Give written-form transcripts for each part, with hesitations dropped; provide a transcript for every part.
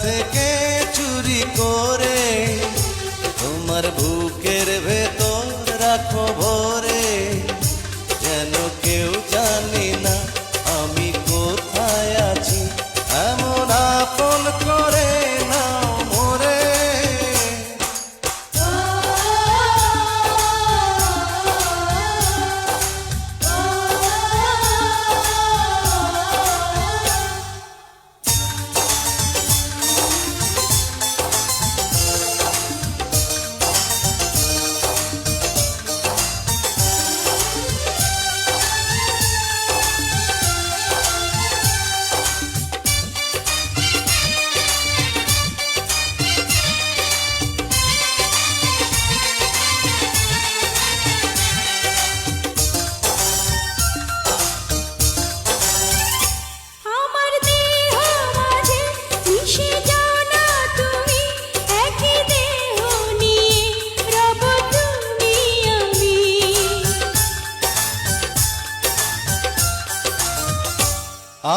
থেকে চুরি করে তোমার বুকের ভেতর রাখো ভরে, যেন কেউ জানি না আমি কোথায় আছি, এমন আপন করে নাও মোরে।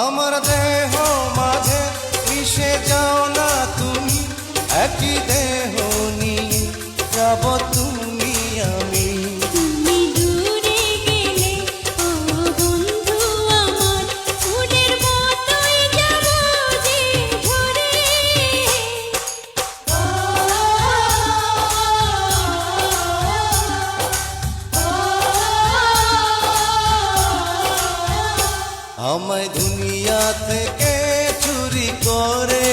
আমার দেহ মাঝে মিশে যাও না তুমি, একই দেহ নিয়ে যাব তুমি আমি। তুমি দূরে গেলে ও বন্ধু আমার, ফুলের মতোই যাব যে ঝরে। আমায় দুনিয়া থেকে চুরি করে